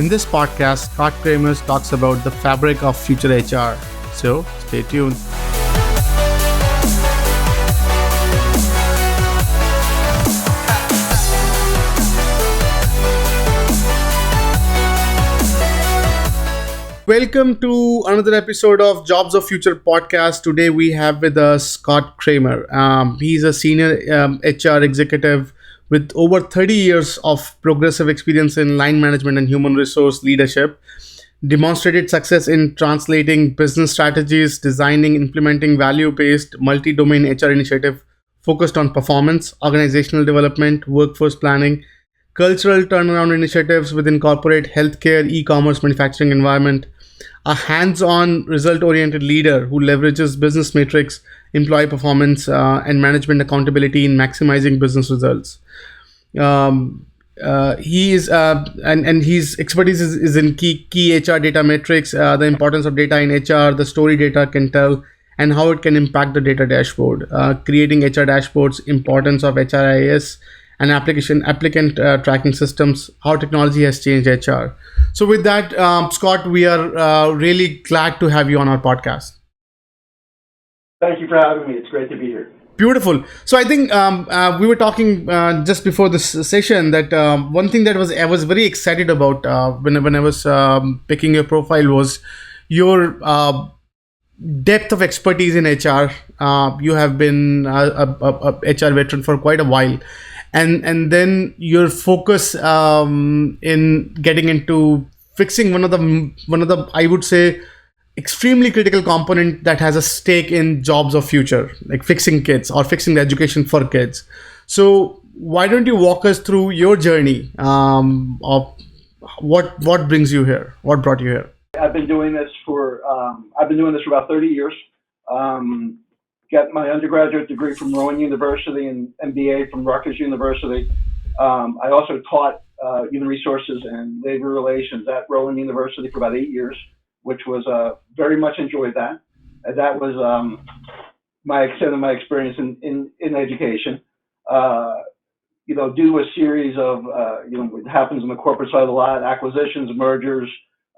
In this podcast, Scott Kramer talks about the fabric of future HR. So stay tuned. Welcome to another episode of Jobs of Future podcast. Today we have with us Scott Kramer. He's a senior HR executive with over 30 years of progressive experience in line management and human resource leadership, demonstrated success in translating business strategies, designing, implementing value-based multi-domain HR initiative focused on performance, organizational development, workforce planning, cultural turnaround initiatives within corporate, healthcare, e-commerce, manufacturing environment, a hands-on, result-oriented leader who leverages business metrics, employee performance, and management accountability in maximizing business results. He is and his expertise is in key HR data metrics, the importance of data in HR, the story data can tell, and how it can impact the data dashboard, creating HR dashboards, importance of HRIS, and applicant tracking systems, how technology has changed HR. So with that, Scott, we are really glad to have you on our podcast. Thank you for having me. It's great to be here. Beautiful. So I think we were talking just before this session that one thing that I was very excited about when I was picking your profile was your depth of expertise in HR. You have been a HR veteran for quite a while. And then your focus in getting into fixing one of the I would say extremely critical component that has a stake in jobs of future, like fixing kids or fixing the education for kids. So why don't you walk us through your journey of what brings you here, what brought you here? I've been doing this for about 30 years. Got my undergraduate degree from Rowan University and MBA from Rutgers University. I also taught human resources and labor relations at Rowan University for about 8 years, which was very much enjoyed that. And that was my extent of my experience in education. Due to a series of what happens in the corporate side a lot, acquisitions, mergers.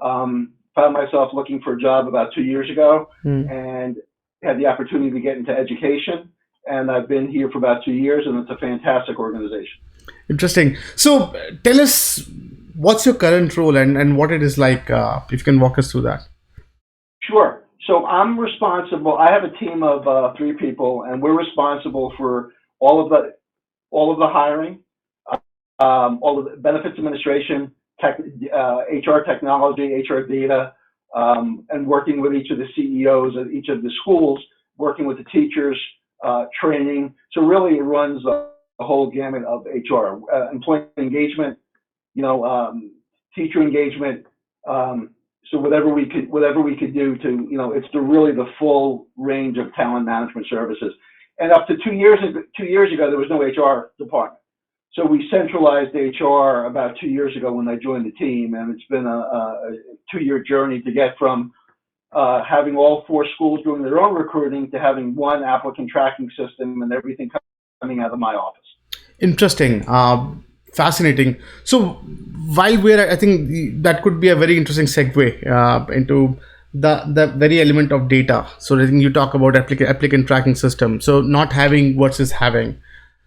Found myself looking for a job about 2 years ago, and had the opportunity to get into education, and I've been here for about 2 years, and it's a fantastic organization. Interesting. So tell us, what's your current role and what it is like, if you can walk us through that. Sure. So I'm responsible. I have a team of 3 people, and we're responsible for all of the hiring, all of the benefits administration, HR technology, HR data, and working with each of the CEOs of each of the schools, working with the teachers, training. So really it runs the whole gamut of HR, employee engagement, teacher engagement. So whatever we could do to, it's really the full range of talent management services. And up to 2 years ago, there was no HR department. So we centralized HR about 2 years ago when I joined the team, and it's been a 2-year journey to get from having all 4 schools doing their own recruiting to having one applicant tracking system and everything coming out of my office. Interesting. Fascinating. So while I think that could be a very interesting segue into the very element of data. So I think you talk about applicant tracking system. So not having versus having.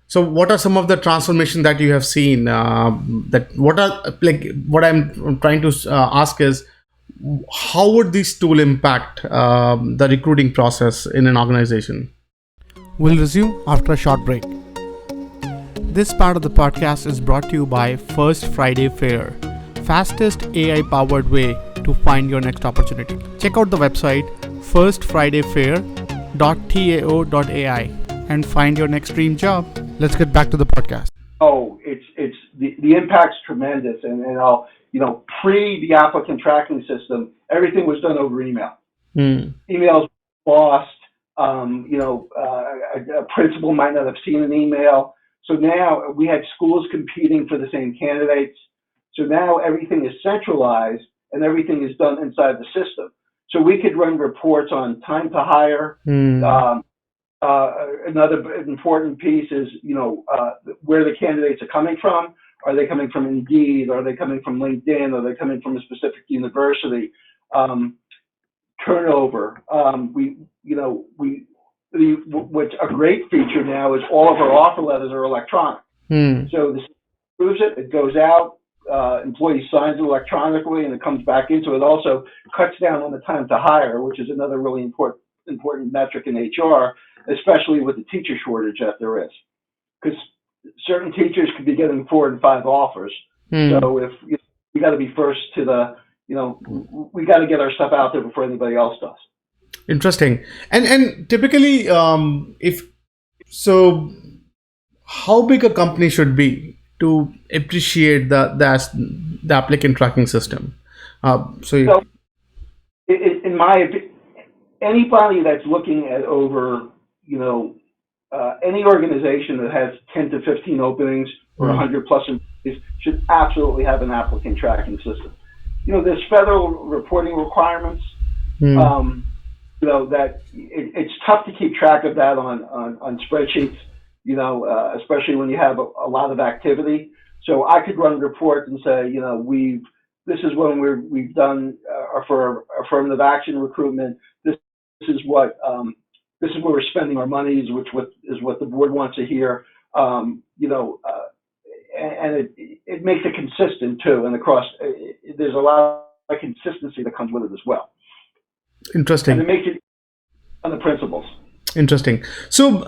So what are some of the transformation that you have seen? What I'm trying to ask is, how would this tool impact the recruiting process in an organization? We'll resume after a short break. This part of the podcast is brought to you by First Friday Fair, fastest AI-powered way to find your next opportunity. Check out the website firstfridayfair.tao.ai and find your next dream job. Let's get back to the podcast. Oh, it's the impact's tremendous, and pre the applicant tracking system, everything was done over email. Emails lost. A principal might not have seen an email. So now we had schools competing for the same candidates. So now everything is centralized and everything is done inside the system. So we could run reports on time to hire. Another important piece is, where the candidates are coming from. Are they coming from Indeed? Are they coming from LinkedIn? Are they coming from a specific university? Turnover. What's a great feature now is all of our offer letters are electronic. So this proves it. It goes out. Employee signs it electronically, and it comes back in. So it also cuts down on the time to hire, which is another really important metric in HR, especially with the teacher shortage that there is. Because certain teachers could be getting 4 and 5 offers. So if we got to be first to the, we got to get our stuff out there before anybody else does. Interesting. And typically, if so, how big a company should be to appreciate the applicant tracking system? So in my opinion, anybody that's looking at over, any organization that has 10 to 15 openings or 100 plus employees should absolutely have an applicant tracking system. There's federal reporting requirements. That it's tough to keep track of that on spreadsheets. Especially when you have a lot of activity. So I could run reports and say, this is when we've done for affirmative action recruitment. This is what this is where we're spending our monies, which is what the board wants to hear. And it makes it consistent too. And there's a lot of consistency that comes with it as well. Interesting. And it makes it on the principles. Interesting. So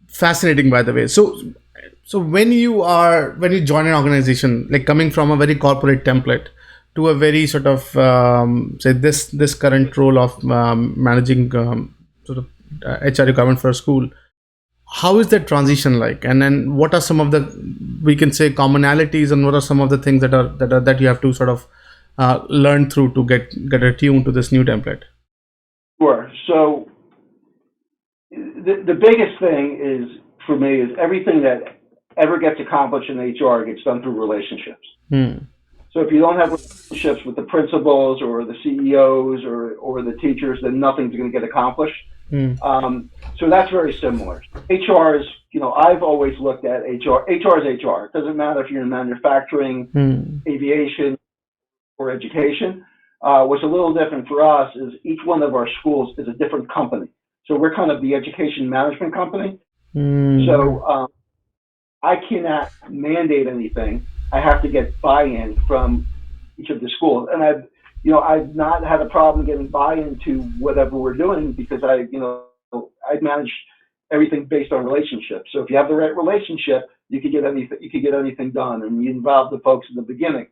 fascinating, by the way. So when you join an organization, like coming from a very corporate template to a very sort of say this current role of managing sort of HR requirement for a school, how is that transition like? And then what are some of the, we can say, commonalities, and what are some of the things that you have to sort of learn through to get attuned to this new template? Sure. So the biggest thing is, for me, is everything that ever gets accomplished in HR gets done through relationships. So if you don't have relationships with the principals or the CEOs or the teachers, then nothing's going to get accomplished. So that's very similar. HR is, I've always looked at HR. HR is HR. It doesn't matter if you're in manufacturing, aviation, or education. What's a little different for us is each one of our schools is a different company. So we're kind of the education management company. So I cannot mandate anything. I have to get buy-in from each of the schools. And I've not had a problem getting buy-in to whatever we're doing because I manage everything based on relationships. So if you have the right relationship, you can get anything done, and you involve the folks in the beginning.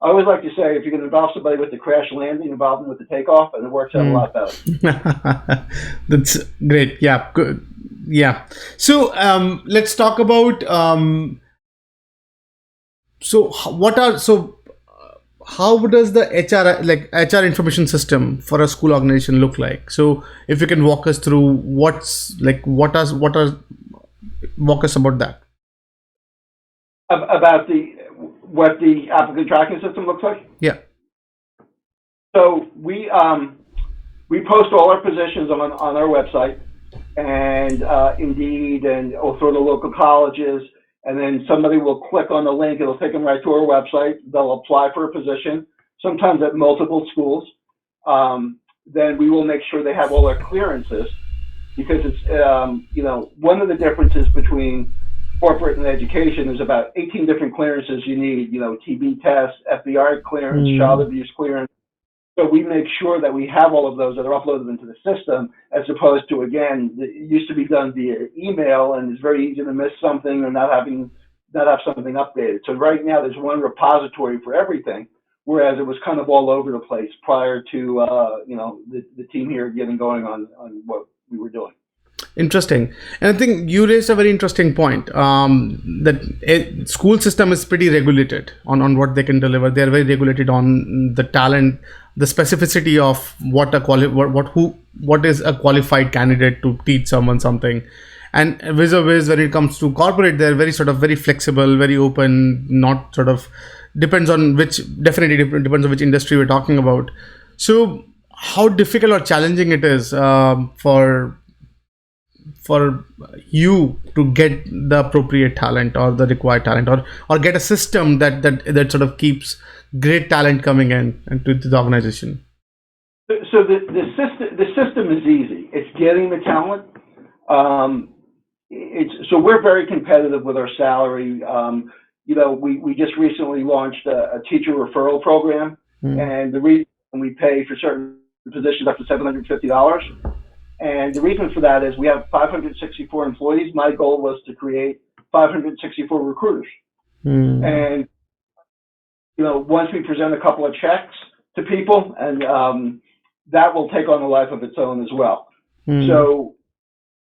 I always like to say, if you're going to involve somebody with the crash landing, involve them with the takeoff, and it works out a lot better. That's great. Yeah, good. Yeah. So let's talk about. How does the HR information system for a school organization look like? So if you can walk us through walk us about that. About what the applicant tracking system looks like? Yeah. So we post all our positions on our website, and Indeed, and through the local colleges, and then somebody will click on the link. It'll take them right to our website. They'll apply for a position, sometimes at multiple schools. Then we will make sure they have all their clearances, because it's one of the differences between corporate and education. There's about 18 different clearances you need. TB test, FBI clearance, child abuse clearance. So we make sure that we have all of those that are uploaded into the system, as opposed to, again, it used to be done via email, and it's very easy to miss something or not have something updated. So right now there's one repository for everything, whereas it was kind of all over the place prior to the team here getting going on what we were doing. Interesting. And I think you raised a very interesting point, that a school system is pretty regulated on what they can deliver. They are very regulated on the talent, the specificity of what is a qualified candidate to teach someone something. And vis-a-vis, when it comes to corporate, they're very flexible, very open, not sort of depends on which industry we're talking about. So how difficult or challenging it is for for you to get the appropriate talent or the required talent, or get a system that sort of keeps great talent coming in into the organization? So the system is easy. It's getting the talent. So we're very competitive with our salary. We just recently launched a teacher referral program, and the reason we pay for certain positions up to $750. And the reason for that is we have 564 employees. My goal was to create 564 recruiters. And once we present a couple of checks to people, and that will take on a life of its own as well. So,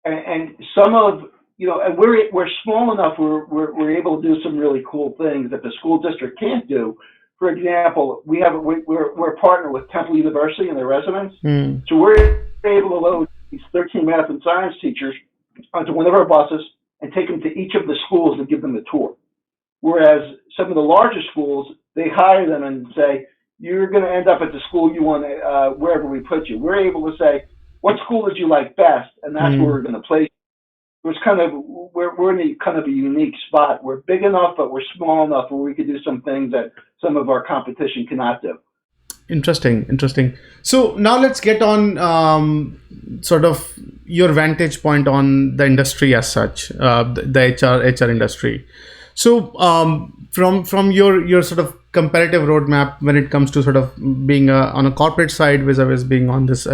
and some of and we're small enough. We're able to do some really cool things that the school district can't do. For example, we're a partner with Temple University and their residents, so we're able to load these 13 math and science teachers onto one of our buses and take them to each of the schools and give them a tour. Whereas some of the larger schools, they hire them and say, you're going to end up at the school you want, wherever we put you. We're able to say, what school did you like best? And that's where we're going to place you. It's kind of, we're in kind of a unique spot. We're big enough, but we're small enough where we could do some things that some of our competition cannot do. Interesting. So now let's get on sort of your vantage point on the industry as such, the HR industry. So from your sort of comparative roadmap when it comes to sort of being on a corporate side vis-a-vis being on this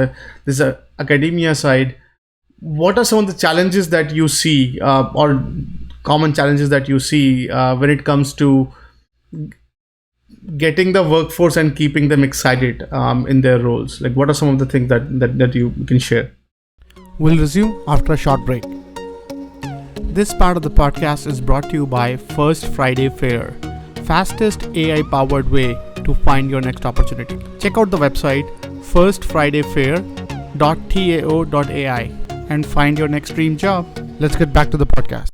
academia side, what are some of the challenges that you see, or common challenges that you see when it comes to getting the workforce and keeping them excited in their roles? Like, what are some of the things that you can share? We'll resume after a short break. This part of the podcast is brought to you by First Friday Fair, fastest AI-powered way to find your next opportunity. Check out the website firstfridayfair.tao.ai and find your next dream job. Let's get back to the podcast.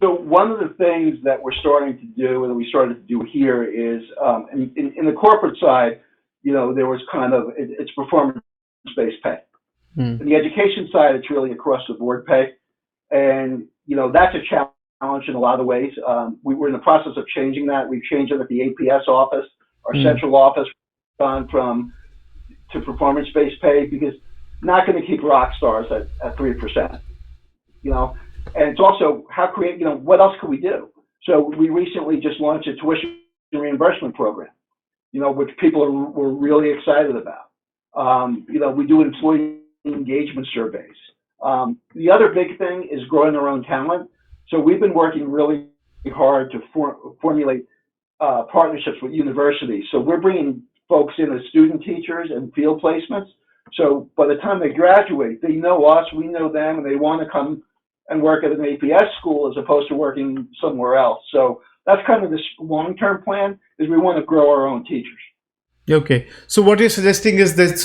So one of the things that we're starting to do, and we started to do here, is in the corporate side, there was kind of, it's performance-based pay. In the education side, it's really across-the-board pay. And, that's a challenge in a lot of ways. We're in the process of changing that. We've changed it at the APS office, our central office, gone to performance-based pay, because not going to keep rock stars at 3%, and it's also what else could we do? So we recently just launched a tuition reimbursement program, which people were really excited about. We do employee engagement surveys. The other big thing is growing our own talent. So we've been working really hard to formulate partnerships with universities. So we're bringing folks in as student teachers and field placements. So by the time they graduate, they know us, we know them, and they want to come and work at an APS school as opposed to working somewhere else. So that's kind of this long-term plan, is we want to grow our own teachers. Okay. So what you're suggesting is that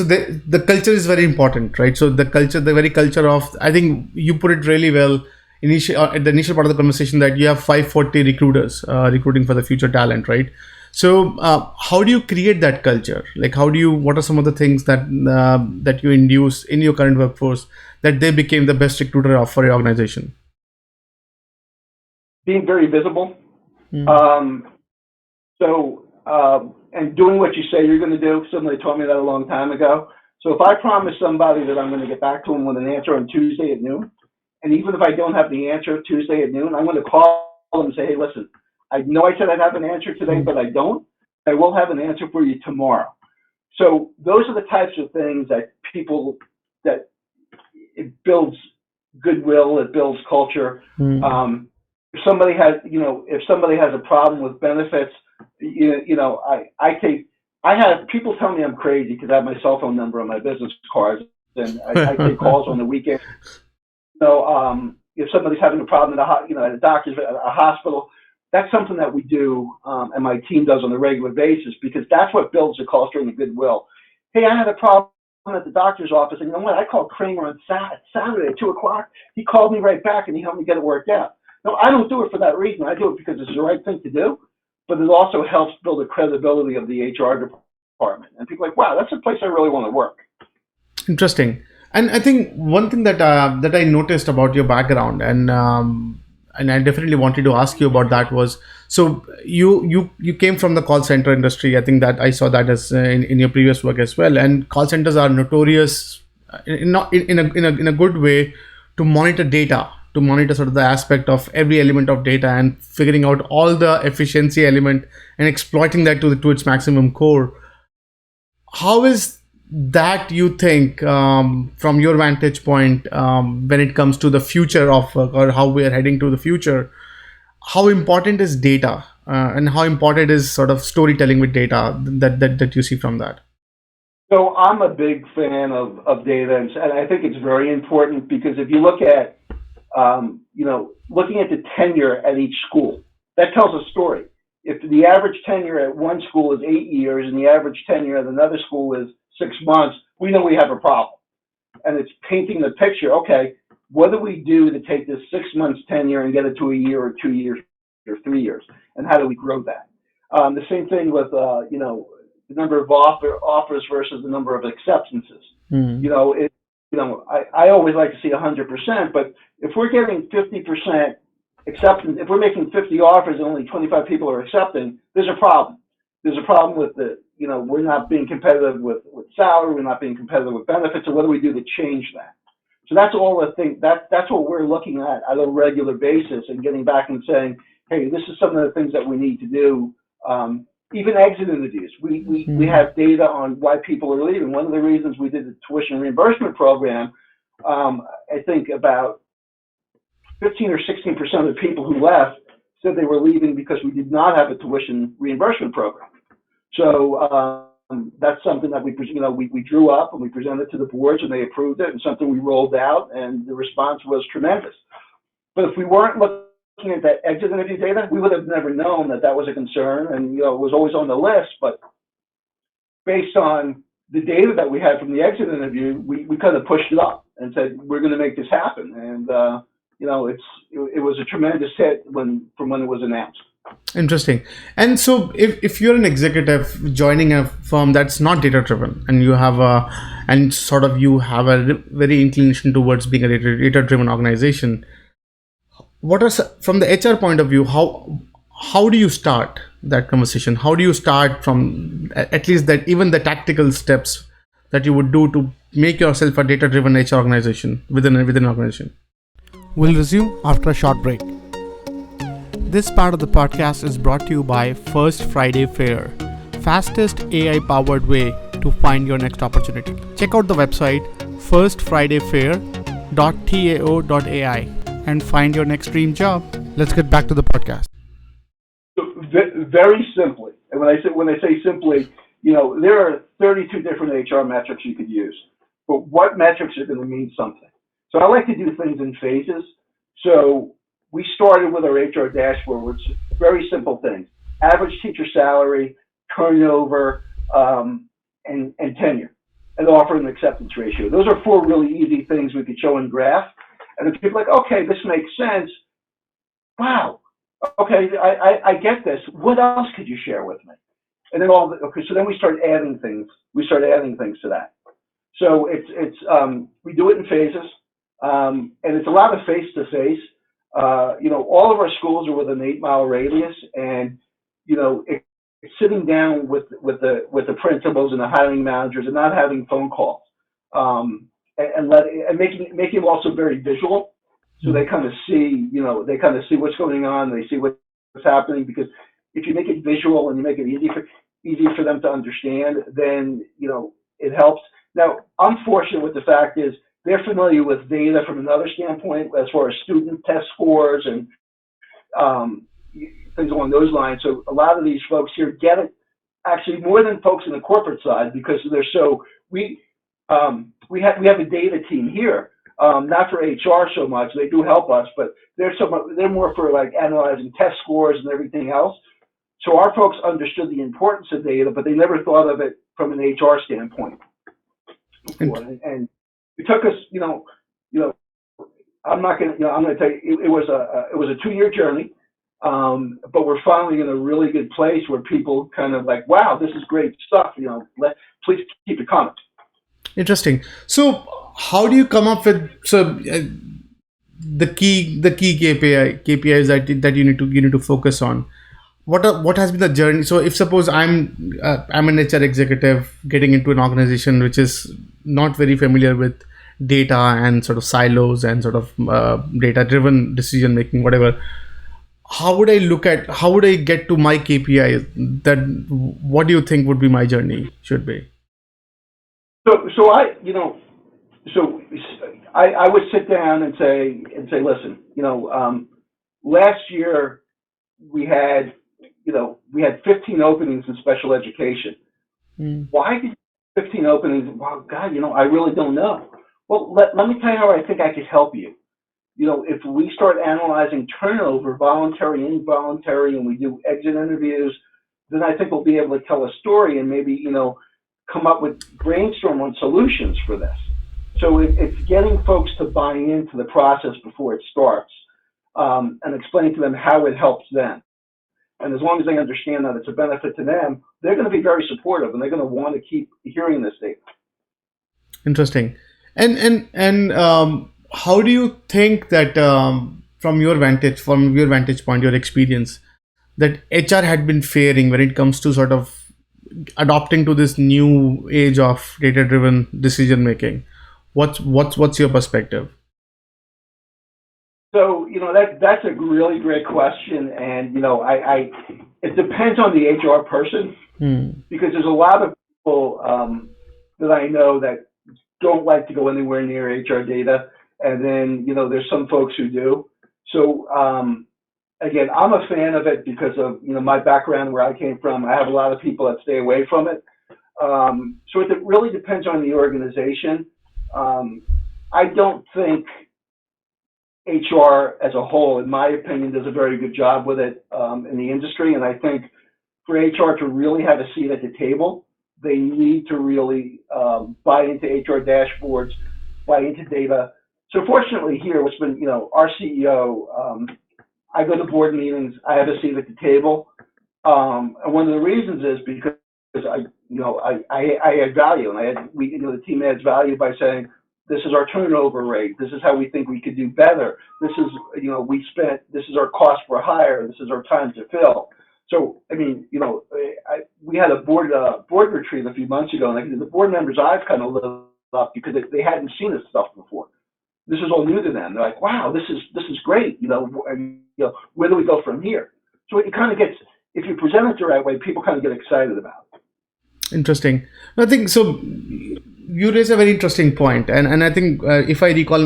the culture is very important, right? So the very culture of, I think you put it really well at the initial part of the conversation, that you have 540 recruiters recruiting for the future talent, right? So how do you create that culture? Like, what are some of the things that you induce in your current workforce that they became the best recruiter for your organization? Being very visible. And doing what you say you're going to do. Somebody told me that a long time ago. So if I promise somebody that I'm going to get back to them with an answer on Tuesday at noon, and even if I don't have the answer Tuesday at noon, I'm going to call them and say, hey, listen, I know I said I'd have an answer today, but I don't. I will have an answer for you tomorrow. So those are the types of things that that it builds goodwill, it builds culture. If somebody has a problem with benefits, I have people tell me I'm crazy because I have my cell phone number on my business cards, and I take calls on the weekend. If somebody's having a problem at a doctor's, a hospital, that's something that we do, and my team does on a regular basis, because that's what builds the culture and the goodwill. Hey, I had a problem at the doctor's office, and you know what? I called Kramer on Saturday at 2:00. He called me right back, and he helped me get it worked out. No, I don't do it for that reason. I do it because it's the right thing to do, but it also helps build the credibility of the HR department. And people are like, wow, that's a place I really want to work. Interesting. And I think one thing that I noticed about your background, and I definitely wanted to ask you about that was, so you came from the call center industry. I think that I saw that as in your previous work as well. And call centers are notorious, not in a good way, to monitor data, to monitor sort of the aspect of every element of data and figuring out all the efficiency element and exploiting that to its maximum core. How is that, you think, from your vantage point, when it comes to the future of work, or how we are heading to the future? How important is data, and how important is sort of storytelling with data that you see from that? So I'm a big fan of data, and I think it's very important because if you look at, looking at the tenure at each school, that tells a story. If the average tenure at one school is 8 years and the average tenure at another school is 6 months, we know we have a problem. And it's painting the picture. Okay, what do we do to take this 6 months tenure and get it to a year or 2 years or 3 years? And how do we grow that? The same thing with, the number of offers versus the number of acceptances. Mm. I always like to see 100%, but if we're getting 50% acceptance, if we're making 50 offers and only 25 people are accepting, there's a problem. There's a problem with we're not being competitive with salary, we're not being competitive with benefits, so what do we do to change that? So that's all the thing, that's what we're looking at a regular basis and getting back and saying, hey, this is some of the things that we need to do. Even exit interviews. We have data on why people are leaving. One of the reasons we did the tuition reimbursement program, I think about 15 or 16% of the people who left said they were leaving because we did not have a tuition reimbursement program. So that's something that we drew up and we presented to the boards and they approved it, and something we rolled out, and the response was tremendous. But if we weren't looking at that exit interview data, we would have never known that was a concern, and it was always on the list. But based on the data that we had from the exit interview, we kind of pushed it up and said we're going to make this happen. And it was a tremendous hit from when it was announced. Interesting. And so if you're an executive joining a firm that's not data driven, and you have a very inclination towards being a data driven organization, what are, from the HR point of view, how do you start that conversation? How do you start from at least that, even the tactical steps that you would do to make yourself a data driven HR organization within an organization? We'll resume after a short break. This part of the podcast is brought to you by First Friday Fair, fastest AI-powered way to find your next opportunity. Check out the website firstfridayfair.tao.ai and find your next dream job. Let's get back to the podcast. Very simply, and when I say simply, there are 32 different HR metrics you could use, but what metrics are going to mean something? So I like to do things in phases. So we started with our HR dashboard, which is very simple things: average teacher salary, turnover, and tenure, and offer and acceptance ratio. Those are 4 really easy things we could show in graph. And if people are like, okay, this makes sense. Wow. Okay, I get this. What else could you share with me? And then so then we start adding things. We start adding things to that. So it's we do it in phases, and it's a lot of face to face. All of our schools are within an 8-mile radius, and it's sitting down with the principals and the hiring managers and not having phone calls, and making it also very visual. So they kind of see, what's going on. They see what's happening, because if you make it visual and you make it easy for them to understand, then, it helps. Now, I'm fortunate with the fact is they're familiar with data from another standpoint as far as student test scores and things along those lines. So a lot of these folks here get it, actually more than folks in the corporate side, because we have a data team here. Not for HR so much. They do help us, but they're more for like analyzing test scores and everything else. So our folks understood the importance of data, but they never thought of it from an HR standpoint before. And it took us, I'm going to tell you, it was a 2-year journey, but we're finally in a really good place where people kind of like, wow, this is great stuff. Please keep it coming. Interesting. So how do you come up with the key KPIs that you need to focus on? What has been the journey? So if suppose I'm an HR executive getting into an organization which is not very familiar with data and sort of silos and sort of data driven decision making, whatever, how would I get to my KPI? That what do you think would be my journey should be? So so I would sit down and say, listen, last year we had, we had 15 openings in special education. Mm. Why did 15 openings? Well, God, I really don't know. Well, let me tell you how I think I could help you. If we start analyzing turnover, voluntary, involuntary, and we do exit interviews, then I think we'll be able to tell a story and maybe, come up with brainstorm on solutions for this. So it's getting folks to buy into the process before it starts, and explain to them how it helps them. And as long as they understand that it's a benefit to them, they're going to be very supportive and they're going to want to keep hearing this data. Interesting. And how do you think that from your vantage point, your experience, that HR had been faring when it comes to sort of adopting to this new age of data driven decision making? What's your perspective? So, that's a really great question. And, I it depends on the HR person, Hmm. because there's a lot of people that I know that don't like to go anywhere near HR data. And then, there's some folks who do. So, again, I'm a fan of it because of, my background, where I came from. I have a lot of people that stay away from it. So it really depends on the organization. I don't think HR as a whole, in my opinion, does a very good job with it in the industry. And I think for HR to really have a seat at the table, they need to really buy into HR dashboards, buy into data. So fortunately here, what's been, our CEO, I go to board meetings, I have a seat at the table. And one of the reasons is because I add value, and the team adds value by saying, this is our turnover rate. This is how we think we could do better. This is, this is our cost per hire. This is our time to fill. So, I mean, we had a board retreat a few months ago, and the board members' eyes kind of lit up because they hadn't seen this stuff before. This is all new to them. They're like, wow, this is great. Where do we go from here? So it kind of gets, if you present it the right way, people kind of get excited about it. Interesting. I think so. You raise a very interesting point, and I think if I recall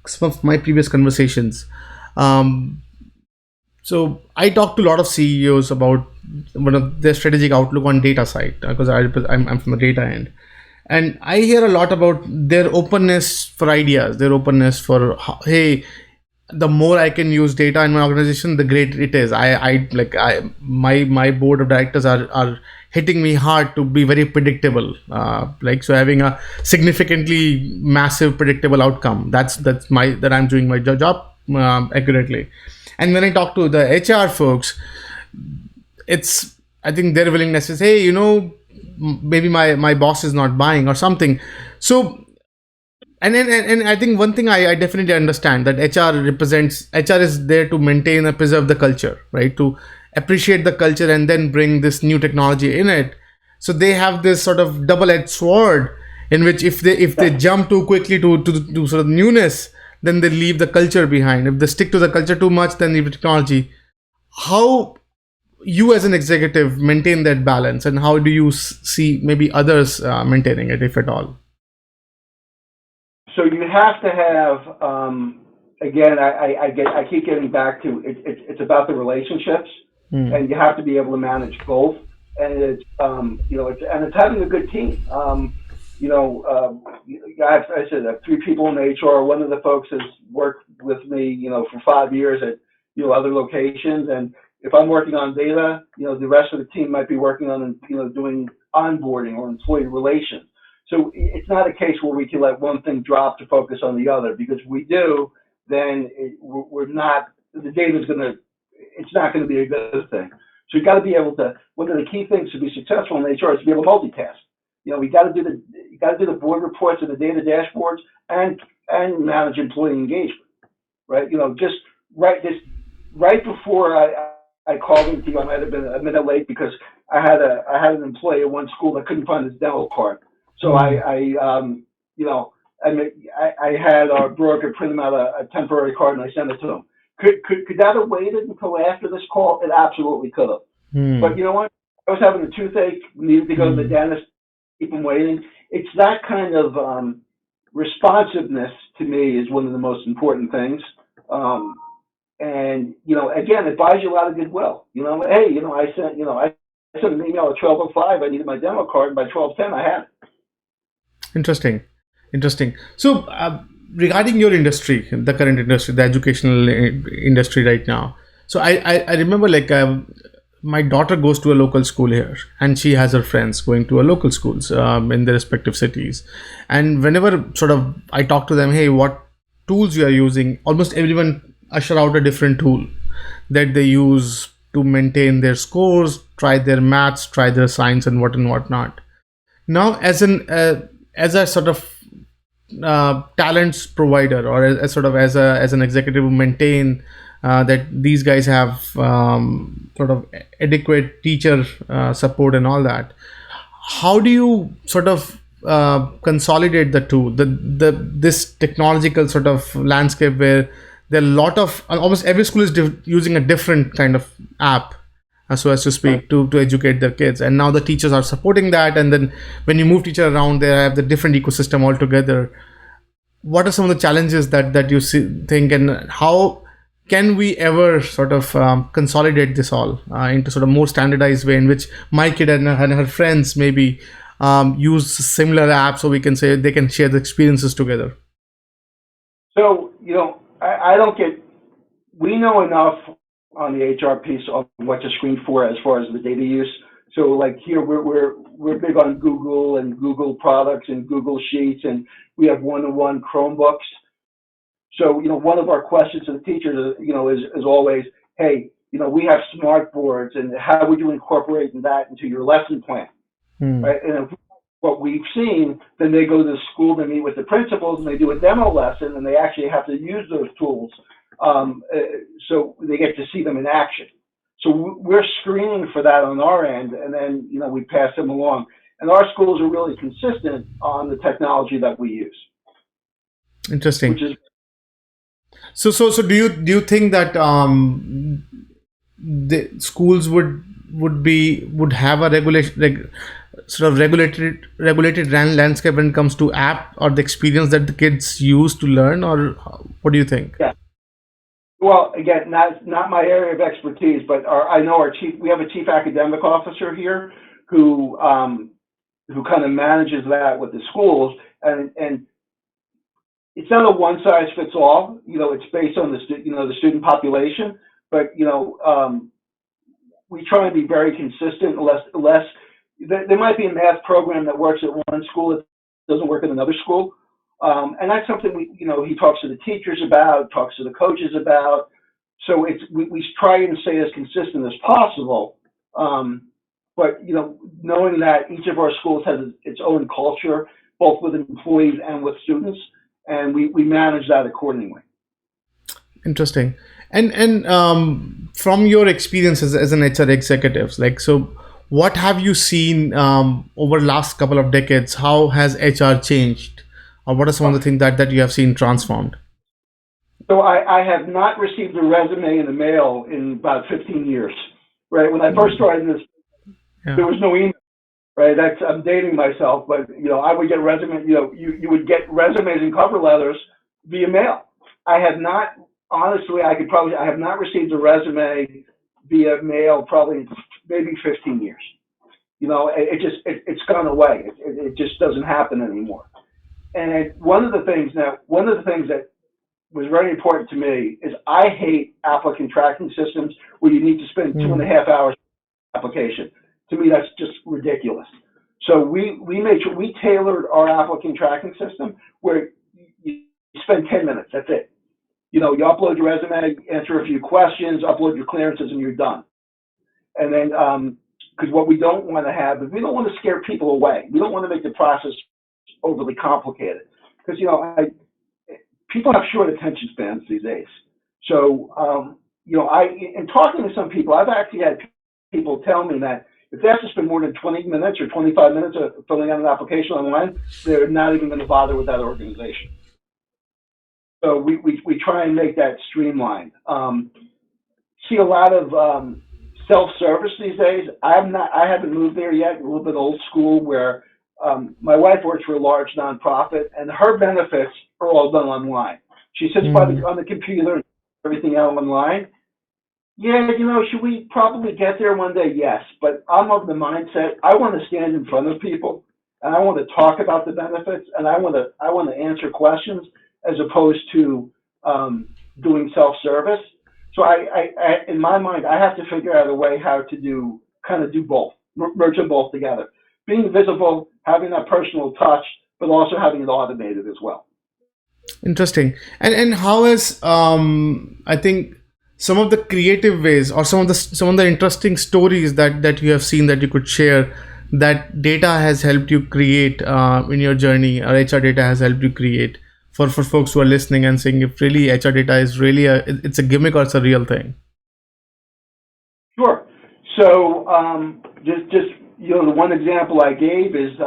some of my previous conversations, um, so I talked to a lot of CEOs about one of their strategic outlook on data side, because I'm from the data end, and I hear a lot about their openness for ideas, their openness for, hey, the more I can use data in my organization, the greater it is. My board of directors are hitting me hard to be very predictable. So having a significantly massive predictable outcome. That I'm doing my job accurately. And when I talk to the HR folks, I think their willingness is, hey, maybe my boss is not buying or something. So and I think one thing I definitely understand, that HR is there to maintain and preserve the culture, right? To appreciate the culture and then bring this new technology in it. So they have this sort of double-edged sword, in which if they jump too quickly to sort of newness, then they leave the culture behind. If they stick to the culture too much, then leave the technology. How you as an executive maintain that balance, and how do you see maybe others maintaining it, if at all? So you have to have, again, I keep getting back to it. It's about the relationships, and you have to be able to manage both. And it's having a good team. I said I have 3 people in HR. One of the folks has worked with me, for 5 years at other locations. And if I'm working on data, the rest of the team might be working on doing onboarding or employee relations. So it's not a case where we can let one thing drop to focus on the other, because if we do, then the data's it's not going to be a good thing. So you've got to be able to, one of the key things to be successful in HR is to be able to multitask. we got to do the board reports and the data dashboards and manage employee engagement, right? Just right before I called into you, I might have been a minute late because I had an employee at one school that couldn't find his demo card, so I had our broker print him out a temporary card and I sent it to him. Could that have waited until after this call? It absolutely could have. But you know what? I was having a toothache, needed to go to the dentist, keep him waiting. It's that kind of responsiveness to me is one of the most important things. And again, it buys you a lot of goodwill. Hey, I sent an email at 12:05. I needed my demo card, and by 12:10, I had it. Interesting. So, regarding your industry, the current industry, the educational industry right now. So, I remember my daughter goes to a local school here, and she has her friends going to a local schools in their respective cities. And whenever sort of I talk to them, hey, what tools you are using? Almost everyone usher out a different tool that they use to maintain their scores, try their maths, try their science, and whatnot. Now, as a sort of talents provider, or as an executive who maintain that these guys have sort of adequate teacher support and all that, how do you sort of consolidate the two, this technological sort of landscape where there are a lot of, almost every school is using a different kind of app, so as to speak, to educate their kids, and now the teachers are supporting that, and then when you move teacher around, they have the different ecosystem altogether. What are some of the challenges that you think, and how can we ever sort of consolidate this all into sort of more standardized way in which my kid and her friends maybe use similar apps, so we can say they can share the experiences together? So I don't get. We know enough on the HR piece of what to screen for as far as the data use. So like here, we're big on Google and Google products and Google Sheets, and we have one-to-one Chromebooks. So one of our questions to the teachers, is always, hey, we have smart boards, and how would you incorporate that into your lesson plan, right? And if what we've seen, then they go to the school, they meet with the principals, and they do a demo lesson, and they actually have to use those tools. So they get to see them in action. So we're screening for that on our end, and then we pass them along. And our schools are really consistent on the technology that we use. Interesting. Which is so do you think that the schools would have a regulation, sort of regulated landscape when it comes to app or the experience that the kids use to learn, or what do you think? Yeah. Well, again, not my area of expertise, but I know we have a chief academic officer here who kind of manages that with the schools, and it's not a one size fits all. It's based on the student population, but we try and be very consistent. Less there might be a math program that works at one school that doesn't work at another school. And that's something he talks to the teachers about, talks to the coaches about. So we try and stay as consistent as possible. But knowing that each of our schools has its own culture, both with employees and with students, and we manage that accordingly. Interesting. And from your experiences as an HR executive, what have you seen over the last couple of decades? How has HR changed? Or what are some of the things that you have seen transformed? So I have not received a resume in the mail in about 15 years, right? When I first started this, there was no email, right? I'm dating myself, but I would get resume. You would get resumes and cover letters via mail. I have not, honestly, I have not received a resume via mail probably maybe 15 years. It's gone away. It just doesn't happen anymore. And one of the things that was very important to me is I hate applicant tracking systems where you need to spend 2.5 hours on application. To me, that's just ridiculous. So we made sure we tailored our applicant tracking system where you spend 10 minutes. That's it. You upload your resume, answer a few questions, upload your clearances, and you're done. And then because what we don't want to have is we don't want to scare people away. We don't want to make the process overly complicated because people have short attention spans these days. So in talking to some people, I've actually had people tell me that if they have to spend more than 20 minutes or 25 minutes filling out an application online, they're not even going to bother with that organization. So we try and make that streamlined. See a lot of self-service these days. I haven't moved there yet. A little bit old school where my wife works for a large nonprofit and her benefits are all done online. She sits on the computer, everything out online. Yeah, should we probably get there one day? Yes, but I'm of the mindset I want to stand in front of people and I want to talk about the benefits and I want to answer questions as opposed to doing self-service. So I in my mind, I have to figure out a way how to do both, merge them both together, being visible, having that personal touch, but also having it automated as well. Interesting. And how is I think some of the creative ways or some of the interesting stories that you have seen that you could share that data has helped you create in your journey, or HR data has helped you create for folks who are listening and saying if really HR data is really it's a gimmick or it's a real thing? Sure. So just the one example I gave is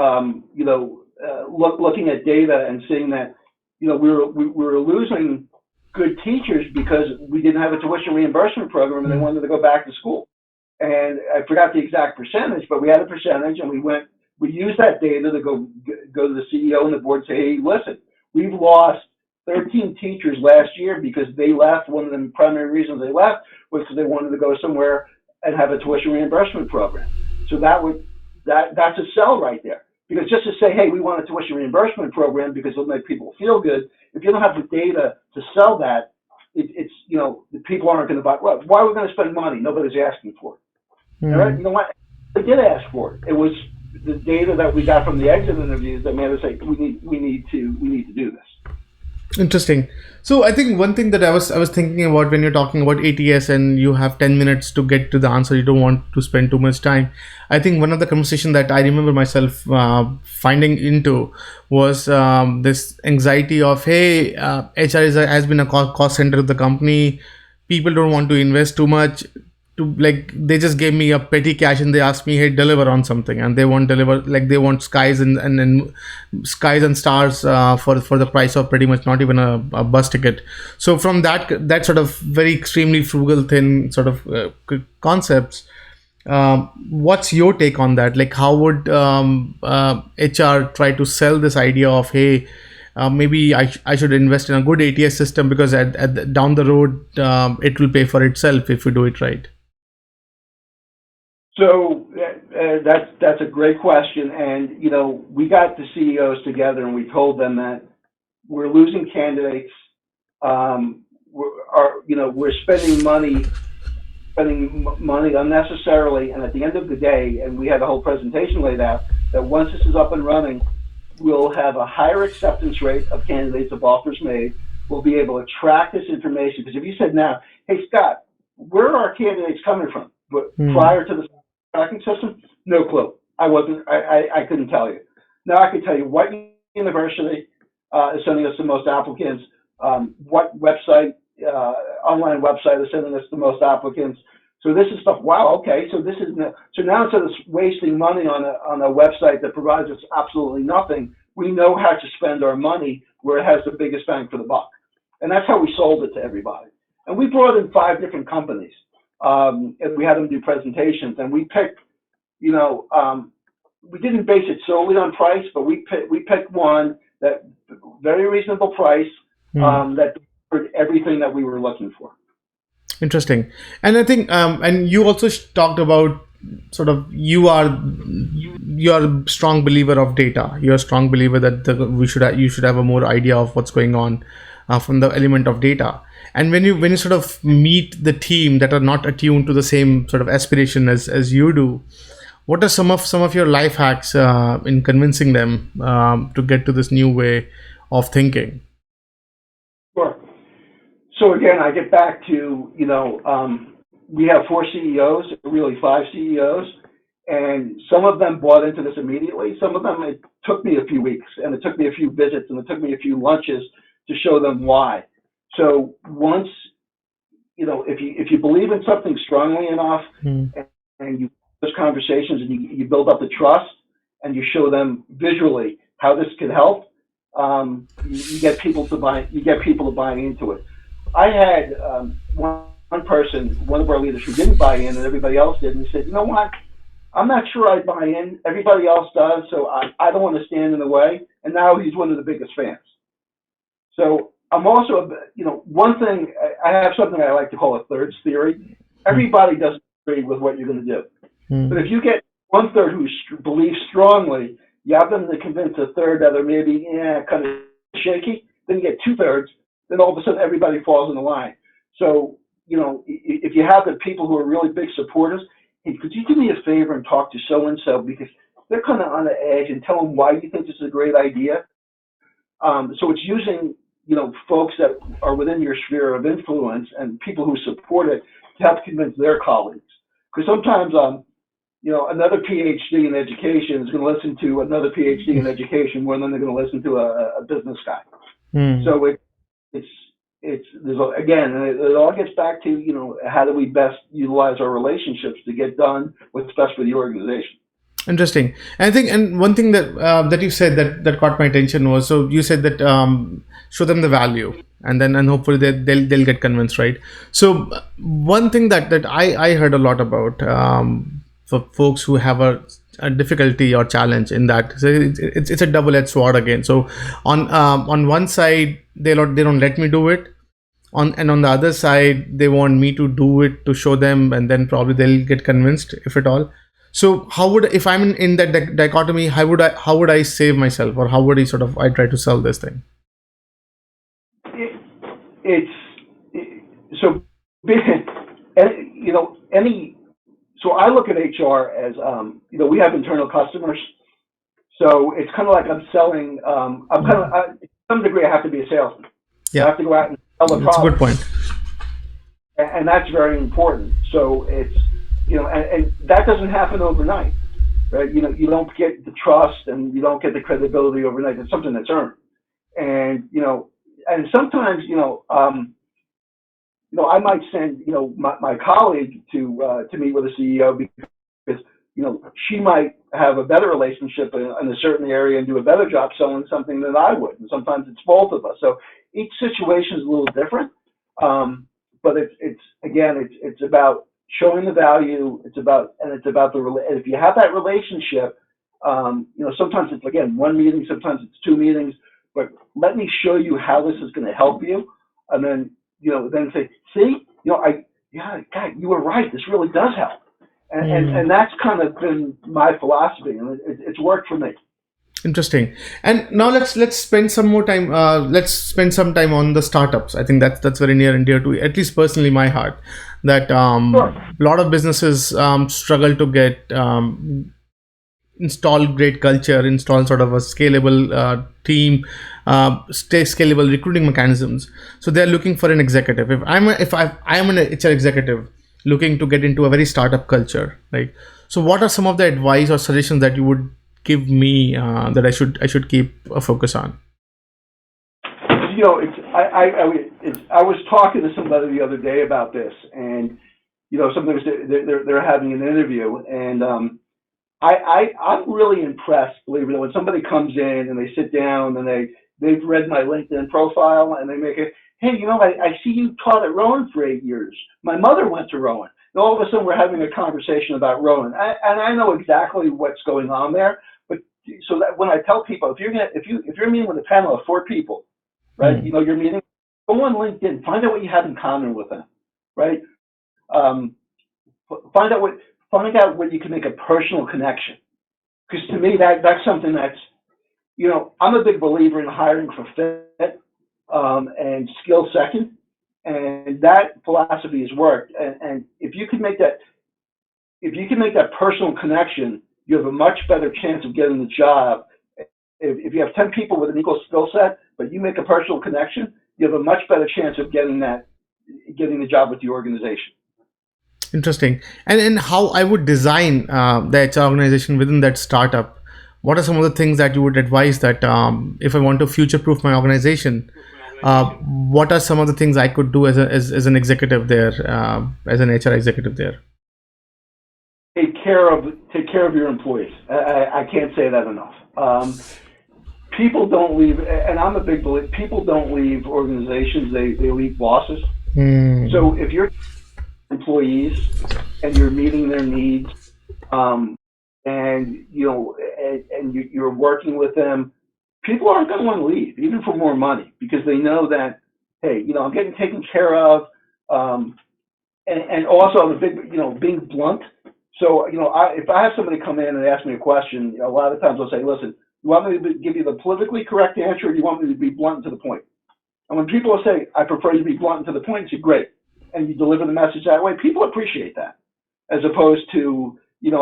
looking at data and seeing that we were losing good teachers because we didn't have a tuition reimbursement program and they wanted to go back to school. And I forgot the exact percentage, but we had a percentage and we used that data to go to the CEO and the board and say, hey, listen, we've lost 13 teachers last year because they left. One of the primary reasons they left was because they wanted to go somewhere and have a tuition reimbursement program. So that's a sell right there. Because just to say, hey, we want a tuition reimbursement program because it'll make people feel good, if you don't have the data to sell that, it's the people aren't going to buy. Well, why are we going to spend money? Nobody's asking for it. All right? You know what? They did ask for it. It was the data that we got from the exit interviews that made us say we need to do this. Interesting. So I think one thing that I was thinking about when you're talking about ATS and you have 10 minutes to get to the answer, you don't want to spend too much time. I think one of the conversation that I remember myself finding into was this anxiety of, hey, HR has been a cost center of the company. People don't want to invest too much. They just gave me a petty cash and they asked me, hey, deliver on something, and they won't deliver. They want skies and skies and stars for the price of pretty much not even a bus ticket. So from that sort of very extremely frugal thin sort of concepts, what's your take on that? How would HR try to sell this idea of, hey, maybe I should invest in a good ATS system because down the road it will pay for itself if we do it right? So that's a great question, and we got the CEOs together and we told them that we're losing candidates. We're spending money unnecessarily, and at the end of the day, and we had a whole presentation laid out that once this is up and running, we'll have a higher acceptance rate of candidates of offers made. We'll be able to track this information because if you said now, hey Scott, where are our candidates coming from? But prior to the tracking system, no clue. I couldn't tell you. Now I can tell you what university is sending us the most applicants, what website, online website is sending us the most applicants. So this is stuff. Wow. Okay. So now instead of wasting money on a website that provides us absolutely nothing, we know how to spend our money where it has the biggest bang for the buck, and that's how we sold it to everybody. And we brought in 5 different companies. And we had them do presentations, and we picked, we didn't base it solely on price, but we picked one that very reasonable price that delivered everything that we were looking for. Interesting. And I think, and you also talked about sort of you're a strong believer of data. You're a strong believer that you should have a more idea of what's going on from the element of data. And when you sort of meet the team that are not attuned to the same sort of aspiration as you do, what are some of your life hacks in convincing them to get to this new way of thinking? Sure. So again, I get back to we have 4 CEOs, really 5 CEOs, And some of them bought into this immediately. Some of them, it took me a few weeks, and it took me a few visits, and it took me a few lunches to show them why. So once, if you believe in something strongly enough, and you have those conversations, and you build up the trust, and you show them visually how this could help, you get people to buy. You get people to buy into it. I had one person, one of our leaders, who didn't buy in, and everybody else did, and he said, "You know what? I'm not sure I buy in. Everybody else does, so I don't want to stand in the way." And now he's one of the biggest fans. So I'm also, one thing, I have something I like to call a thirds theory. Everybody doesn't agree with what you're going to do. But if you get one third who believes strongly, you have them to convince a third that are maybe kind of shaky, then you get two thirds, then all of a sudden everybody falls in the line. So, if you have the people who are really big supporters, hey, could you do me a favor and talk to so-and-so, because they're kind of on the edge, and tell them why you think this is a great idea. So it's using, folks that are within your sphere of influence and people who support it to help convince their colleagues. Because sometimes, another PhD in education is going to listen to another PhD in education more than they're going to listen to a business guy. So it all gets back to, how do we best utilize our relationships to get done what's best for the organization. Interesting. And I think, and one thing that you said that caught my attention was, so you said that show them the value, and hopefully they'll get convinced, right? So one thing that I heard a lot about for folks who have a difficulty or challenge in that, so it's a double-edged sword again. So on one side they don't let me do it, on the other side they want me to do it to show them, and then probably they'll get convinced, if at all. So if I'm in that dichotomy, how would I save myself, or how would I try to sell this thing? So I look at HR as, we have internal customers. So it's kind of like I'm selling, to some degree I have to be a salesman. Yeah. I have to go out and sell the That's product. a good point. And that's very important. So it's, and that doesn't happen overnight, right? You don't get the trust and you don't get the credibility overnight. It's something that's earned. And, and sometimes, I might send, my colleague to meet with a CEO, because, she might have a better relationship in a certain area and do a better job selling something than I would. And sometimes it's both of us. So each situation is a little different. But it's about showing the value. It's about if you have that relationship, sometimes it's, again, one meeting, sometimes it's two meetings, but let me show you how this is going to help you. And then, then say, see, God, you were right. This really does help. And that's kind of been my philosophy, and it's worked for me. Interesting. And now let's spend some more time. Let's spend some time on the startups. I think that's very near and dear to, at least personally, my heart. That Sure. a lot of businesses struggle to get install great culture, install sort of a scalable team, stay scalable recruiting mechanisms. So they're looking for an executive. If I'm an HR executive looking to get into a very startup culture, right? So what are some of the advice or suggestions that you would give me that I should keep a focus on? I was talking to somebody the other day about this, and sometimes they're having an interview, and I'm really impressed, believe it or not, when somebody comes in and they sit down and they've read my LinkedIn profile and they make it, hey, I see you taught at Rowan for 8 years. My mother went to Rowan. And all of a sudden we're having a conversation about Rowan, and I know exactly what's going on there. But so that when I tell people, if you're meeting with a panel of 4 people, right? You're meeting, go on LinkedIn, find out what you have in common with them, right? Find out where you can make a personal connection. Because to me, that's something that's, I'm a big believer in hiring for fit and skill second, and that philosophy has worked. And if you can make that personal connection, you have a much better chance of getting the job. If you have 10 people with an equal skill set, but you make a personal connection, you have a much better chance of getting the job with the organization. Interesting. And how I would design the HR organization within that startup. What are some of the things that you would advise that if I want to future-proof my organization, what are some of the things I could do as an executive there, as an HR executive there? Take care of your employees. I can't say that enough. People don't leave, and I'm a big believer. People don't leave organizations; they leave bosses. So if you're employees and you're meeting their needs, and you're working with them, people aren't going to want to leave, even for more money, because they know that, hey, I'm getting taken care of, and also I'm a big, being blunt. So, if I have somebody come in and ask me a question, a lot of times I'll say, listen, you want me to give you the politically correct answer, or you want me to be blunt and to the point? And when people say, I prefer you to be blunt and to the point, you say, great. And you deliver the message that way, people appreciate that, as opposed to,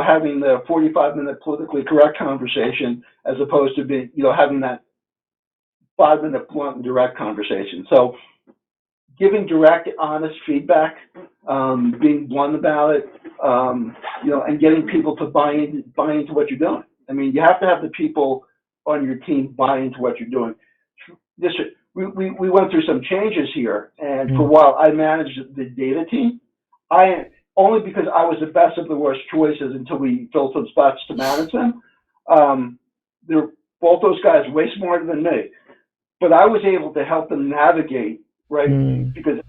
having the 45-minute politically correct conversation, as opposed to being, having that 5-minute blunt and direct conversation. So giving direct, honest feedback, being blunt about it, and getting people to buy into what you're doing. I mean, you have to have the people on your team buy into what you're doing. We went through some changes here, and for a while I managed the data team. Only because I was the best of the worst choices until we filled some spots to manage them. Both those guys way smarter than me, but I was able to help them navigate, right? Because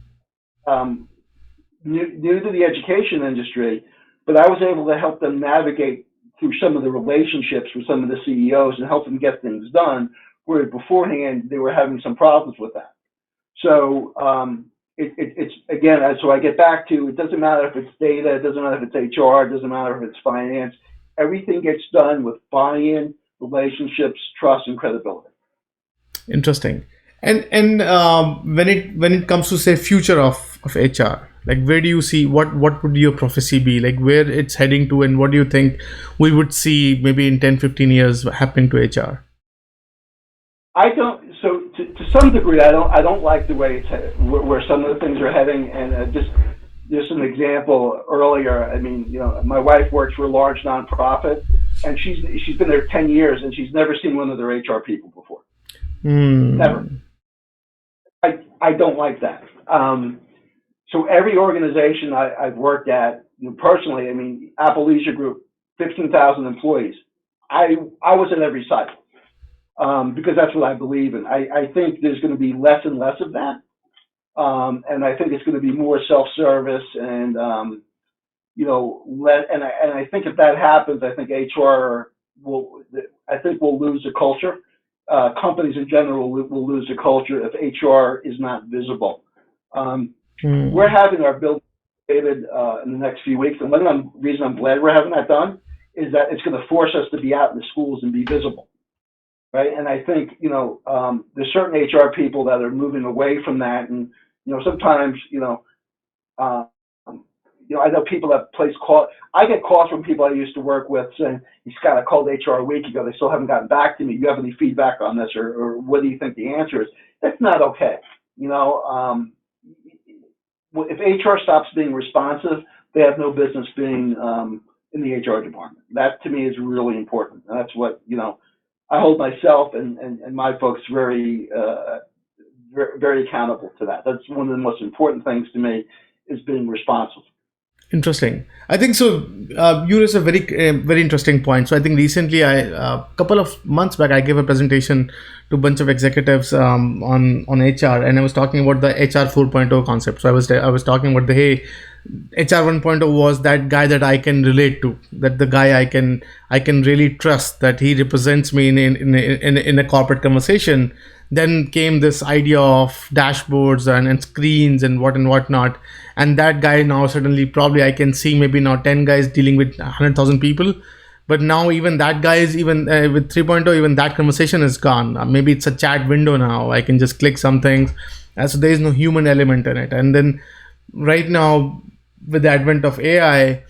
new to the education industry, but I was able to help them navigate through some of the relationships with some of the CEOs and help them get things done, where beforehand they were having some problems with that. So it's again, so I get back to, it doesn't matter if it's data, it doesn't matter if it's HR, it doesn't matter if it's finance. Everything gets done with buy-in, relationships, trust, and credibility. Interesting. And when it comes to, say, future of HR, like, where do you see, what would your prophecy be, like where it's heading to, and what do you think we would see maybe in 10-15 years happen to HR? So to some degree, I don't like the way it's where some of the things are heading. And just an example earlier. I mean, my wife works for a large nonprofit, and she's been there 10 years, and she's never seen one of their HR people before. Never. I don't like that. So every organization I've worked at, personally, I mean, Apple Leisure Group, 15,000 employees. I was at every site. Because that's what I believe in. I think there's going to be less and less of that, and I think it's going to be more self-service, and and I think if that happens, I think HR will lose the culture. Companies in general will lose the culture if HR is not visible. We're having our build in the next few weeks, and one reason I'm glad we're having that done is that it's going to force us to be out in the schools and be visible. Right, and I think there's certain HR people that are moving away from that, and sometimes I know people that place call. I get calls from people I used to work with saying, "Scott, I called HR a week ago. They still haven't gotten back to me. Do you have any feedback on this, or what do you think the answer is?" That's not okay. If HR stops being responsive, they have no business being in the HR department. That to me is really important. And that's what I hold myself and my folks very accountable to that. That's one of the most important things to me, is being responsive. Interesting. I think so. You raised a very interesting point. So I think recently, a couple of months back, I gave a presentation to a bunch of executives on HR, and I was talking about the HR 4.0 concept. So I was talking about HR 1.0 was that guy that I can relate to, that the guy I can really trust, that he represents me in a corporate conversation. Then came this idea of dashboards and screens and whatnot. And that guy now suddenly, probably I can see maybe now 10 guys dealing with 100,000 people. But now even that guy is with 3.0, even that conversation is gone. Maybe it's a chat window now. I can just click some things. So there is no human element in it. And then right now, with the advent of AI,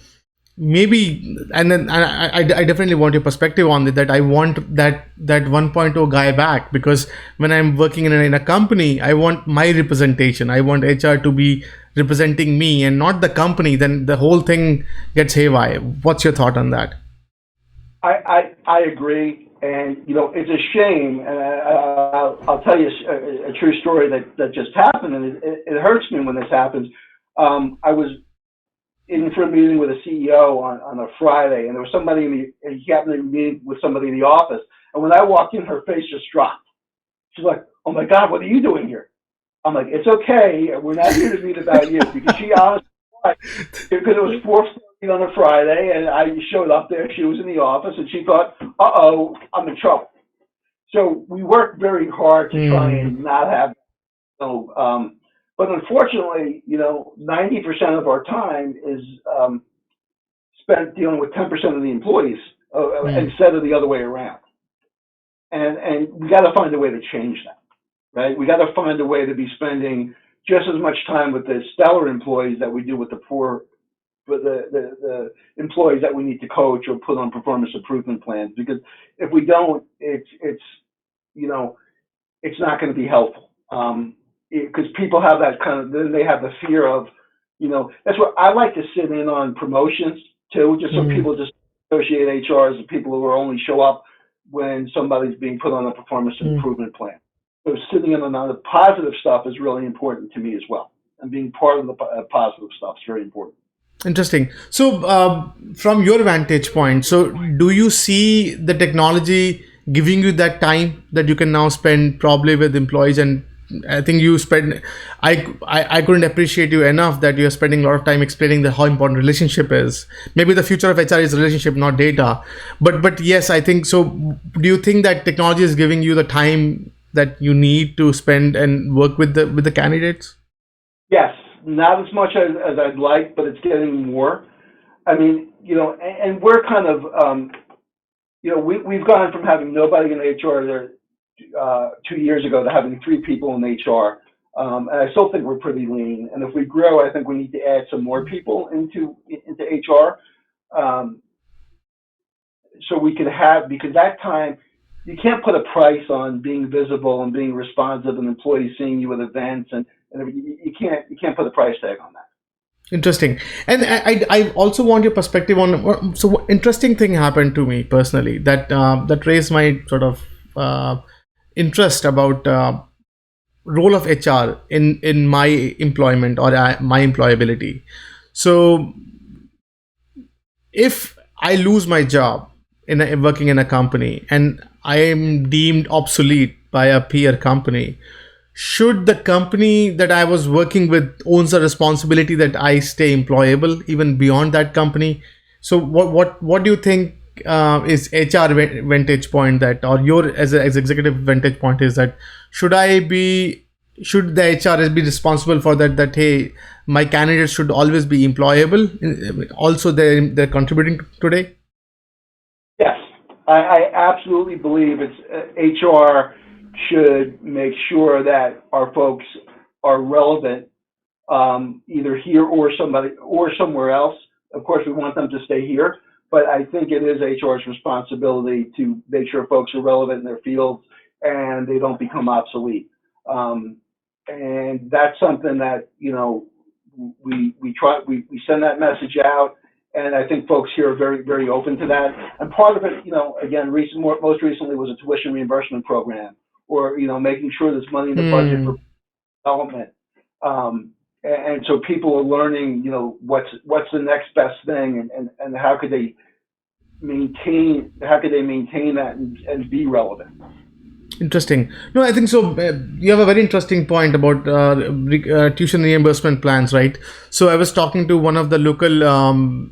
maybe, and then I definitely want your perspective on it, that I want that 1.0 guy back, because when I'm working in a company, I want my representation. I want HR to be representing me and not the company, then the whole thing gets haywire. What's your thought on that? I agree, and it's a shame, and I'll tell you a true story that just happened, and it hurts me when this happens. I was in for a meeting with a CEO on a Friday, and there was somebody he happened to meet with somebody in the office, and when I walked in, her face just dropped. She's like, "Oh my God, what are you doing here?" I'm like, "It's okay, we're not here to meet about you," because she honestly, because it was 4:30 on a Friday, and I showed up there. She was in the office, and she thought, "Uh-oh, I'm in trouble." So we worked very hard to try and not have, but unfortunately, 90% of our time is spent dealing with 10% of the employees instead of the other way around. And we got to find a way to change that, right? We got to find a way to be spending just as much time with the stellar employees that we do with the poor, with the employees that we need to coach or put on performance improvement plans. Because if we don't, it's not going to be helpful. Because people have that then they have the fear of, that's what I like to sit in on promotions too, just so people just associate HRs with people who only show up when somebody's being put on a performance improvement plan. So sitting in on the positive stuff is really important to me as well. And being part of the positive stuff is very important. Interesting. So from your vantage point, so do you see the technology giving you that time that you can now spend probably with employees? And I think you spend, I couldn't appreciate you enough that you're spending a lot of time explaining how important relationship is. Maybe the future of HR is relationship, not data. But yes, I think so. Do you think that technology is giving you the time that you need to spend and work with the candidates? Yes, not as much as I'd like, but it's getting more. I mean, and we're kind of, we've gone from having nobody in HR there 2 years ago to having 3 people in HR. And I still think we're pretty lean. And if we grow, I think we need to add some more people into HR. So we could have, because that time, you can't put a price on being visible and being responsive and employees seeing you at events, and you can't put a price tag on that. Interesting. And I also want your perspective on, so interesting thing happened to me personally that raised my sort of interest about role of HR in my employment or my employability. So if I lose my job working in a company and I am deemed obsolete by a peer company, should the company that I was working with owns the responsibility that I stay employable even beyond that company? So what do you think is HR vantage point that, or your as executive vantage point is that should the HR be responsible for that hey, my candidates should always be employable, also they're contributing today? Yes, I absolutely believe it's HR should make sure that our folks are relevant, either here or somewhere else. Of course, we want them to stay here, but I think it is HR's responsibility to make sure folks are relevant in their fields and they don't become obsolete. And that's something that we send that message out. And I think folks here are very, very open to that. And part of it, again, most recently was a tuition reimbursement program, or making sure there's money in the budget for development. And so people are learning, what's the next best thing, and how could they maintain that and be relevant. Interesting. No, I think so. You have a very interesting point about tuition reimbursement plans, right? So I was talking to one of the local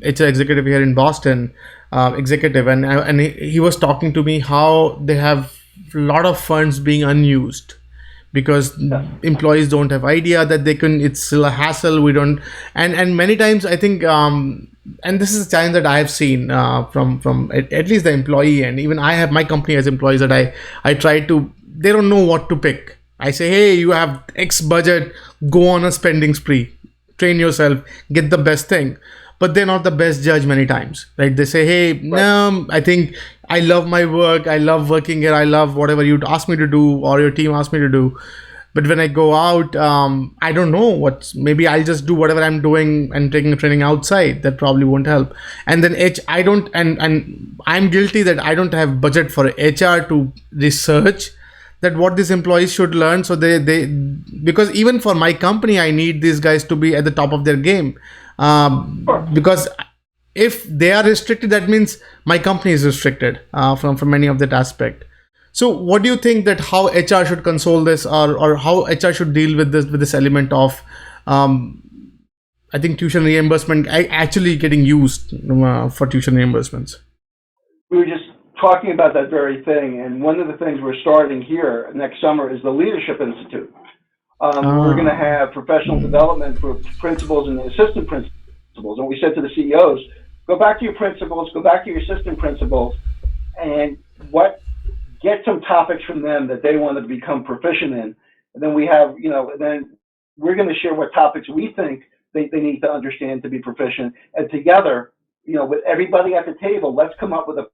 HR executive here in Boston, and he was talking to me how they have a lot of funds being unused because employees don't have idea that they can. It's still a hassle. We don't, and many times I think, and this is a challenge that I have seen from at least the employee, and even I have my company as employees that I try to. They don't know what to pick. I say, hey, you have X budget, go on a spending spree, train yourself, get the best thing. But they're not the best judge many times, right? They say, hey, no, I think I love my work. I love working here. I love whatever you ask me to do or your team asked me to do. But when I go out, I don't know what's. Maybe I'll just do whatever I'm doing and taking a training outside. That probably won't help. And then I don't, and I'm guilty that I don't have budget for HR to research that what these employees should learn. So they because even for my company, I need these guys to be at the top of their game. Because if they are restricted, that means my company is restricted from many of that aspect. So what do you think that how HR should console this, or how HR should deal with this element of I think tuition reimbursement actually getting used for tuition reimbursements? We were just talking about that very thing, and one of the things we're starting here next summer is the Leadership Institute. We're going to have professional development for principals and assistant principals, and we said to the CEOs, go back to your principals, go back to your assistant principals, and get some topics from them that they want to become proficient in. And then we have, and then we're going to share what topics we think they need to understand to be proficient. And together, with everybody at the table, let's come up with a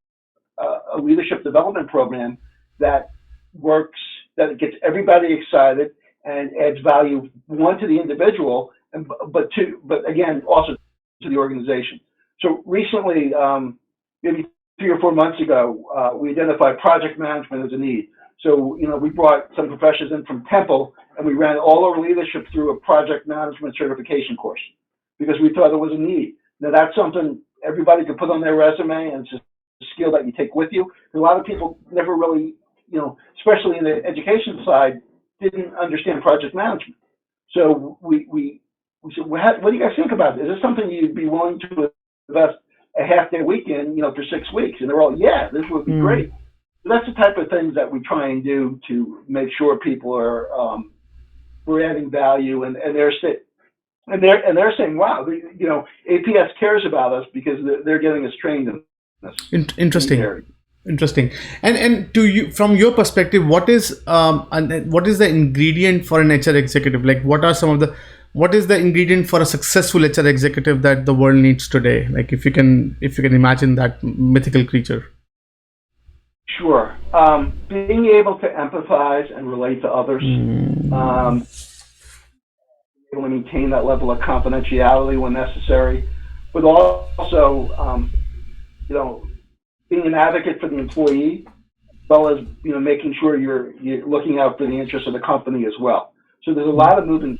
leadership development program that works, that gets everybody excited and adds value, one, to the individual, but again, also to the organization. So recently, maybe 3 or 4 months ago, we identified project management as a need. So, we brought some professionals in from Temple, and we ran all our leadership through a project management certification course because we thought there was a need. Now, that's something everybody could put on their resume, and it's a skill that you take with you. A lot of people never really, especially in the education side, didn't understand project management. So we said, what do you guys think about this? Is this something you'd be willing to invest a half-day weekend, for 6 weeks? And they're all, yeah, this would be great. So that's the type of things that we try and do to make sure people are we're adding value, and they're saying, wow, APS cares about us because they're getting us trained in this. Interesting. And to you, from your perspective, what is the ingredient for an HR executive? Like, what is the ingredient for a successful HR executive that the world needs today? Like, if you can imagine that mythical creature. Sure. Being able to empathize and relate to others, able to maintain that level of confidentiality when necessary, but also, being an advocate for the employee, as well as making sure you're looking out for the interests of the company as well. So there's a lot of moving.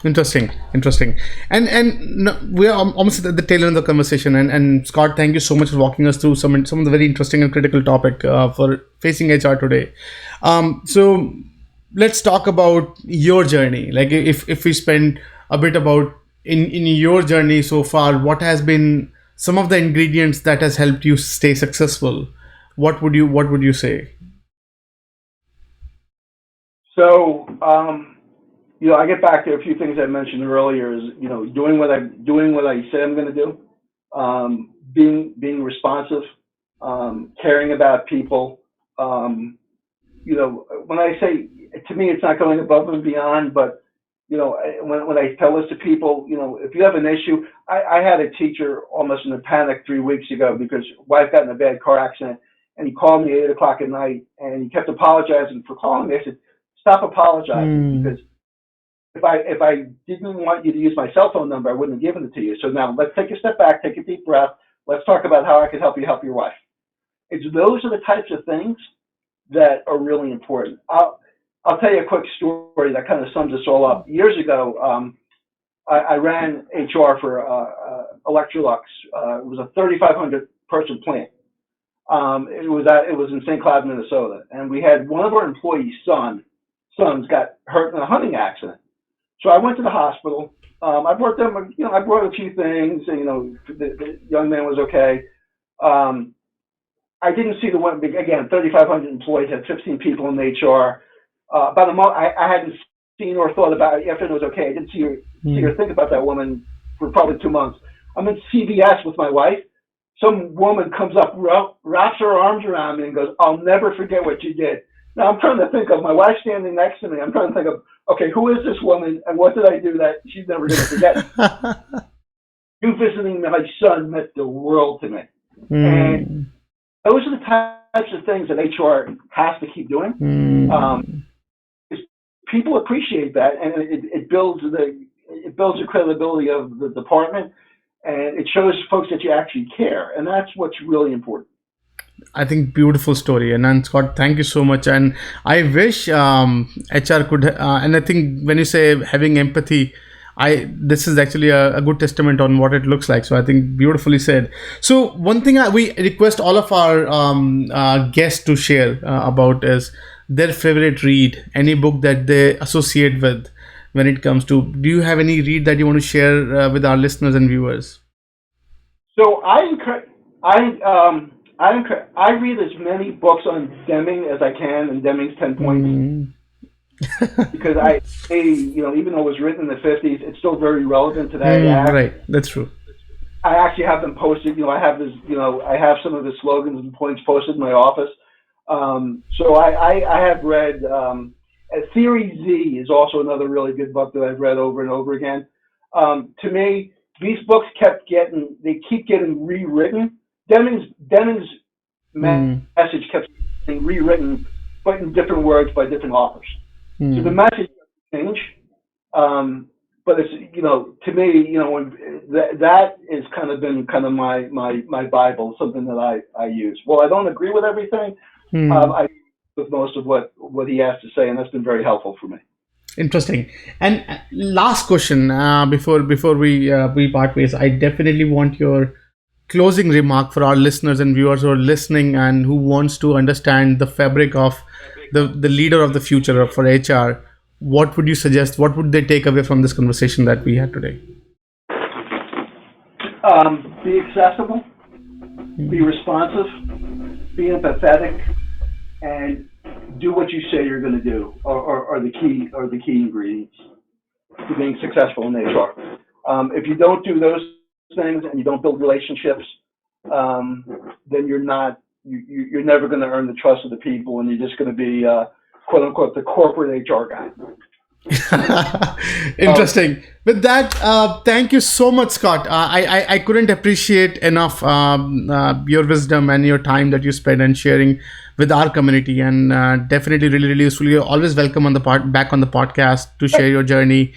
Interesting. And we are almost at the tail end of the conversation. And Scott, thank you so much for walking us through some of the very interesting and critical topic for facing HR today. So let's talk about your journey. Like, if we spend a bit about in your journey so far, what has been some of the ingredients that has helped you stay successful? What would you say? So, I get back to a few things I mentioned earlier. Is doing what I say I'm going to do, being responsive, caring about people. When I say, to me, it's not going above and beyond, but when I tell this to people, if you have an issue, I had a teacher almost in a panic 3 weeks ago because wife got in a bad car accident, and he called me at 8:00 at night, and he kept apologizing for calling me. I said, stop apologizing, because if I didn't want you to use my cell phone number, I wouldn't have given it to you. So now let's take a step back, take a deep breath. Let's talk about how I can help you help your wife. Those are the types of things that are really important. I'll tell you a quick story that kind of sums this all up. Years ago, I ran HR for Electrolux. It was a 3,500 person plant. It was in St. Cloud, Minnesota, and we had one of our employees' sons got hurt in a hunting accident. So I went to the hospital. I brought them, I brought a few things. And, the young man was okay. I didn't see the one. Again, 3,500 employees, had 15 people in HR. About a month, I hadn't seen or thought about it after it was okay. I didn't see her think about that woman for probably 2 months. I'm in CVS with my wife. Some woman comes up, wraps her arms around me and goes, "I'll never forget what you did." Now I'm trying to think of my wife standing next to me. I'm trying to think of, okay, who is this woman and what did I do that she's never going to forget? You visiting my son meant the world to me. And those are the types of things that HR has to keep doing. People appreciate that, and it builds the credibility of the department, and it shows folks that you actually care, and that's what's really important. I think beautiful story, and Scott, thank you so much. And I wish HR could. And I think when you say having empathy, this is actually a good testament on what it looks like. So I think beautifully said. So one thing we request all of our guests to share about is their favorite read, any book that they associate with when it comes to. Do you have any read that you want to share with our listeners and viewers? So I read as many books on Deming as I can, and Deming's 10 points. Because even though it was written in the 50s, it's still very relevant today. Right, that's true. I actually have them posted. I have I have some of the slogans and points posted in my office. So I have read. Theory Z is also another really good book that I've read over and over again. To me, these books keep getting rewritten. Deming's message kept getting rewritten, but in different words by different authors. So the message change, but it's to me that is kind of my Bible, something that I use. Well, I don't agree with everything. I agree with most of what he has to say, and that's been very helpful for me. Interesting. And last question before we part ways, I definitely want your closing remark for our listeners and viewers who are listening and who wants to understand the fabric of the leader of the future for HR. What would you suggest? What would they take away from this conversation that we had today? Be accessible, be responsive, be empathetic, and do what you say you're going to do, are the key ingredients to being successful in HR. If you don't do those things and you don't build relationships, then you're never going to earn the trust of the people, and you're just going to be quote unquote the corporate HR guy. Interesting. With that, thank you so much, Scott. I couldn't appreciate enough your wisdom and your time that you spent and sharing with our community, and definitely really, really useful. You're always welcome on back on the podcast to share your journey.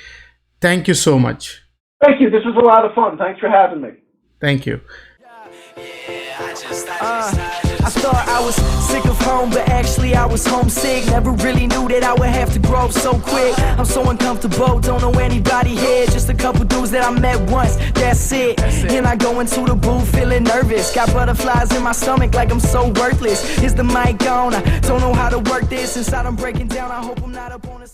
Thank you so much. Thank you. This was a lot of fun. Thanks for having me. Thank you. I thought I was sick of home, but actually I was homesick. Never really knew that I would have to grow up so quick. I'm so uncomfortable, don't know anybody here. Just a couple dudes that I met once, that's it. And I go into the booth feeling nervous. Got butterflies in my stomach like I'm so worthless. Is the mic on? I don't know how to work this. Inside I'm breaking down, I hope I'm not up on a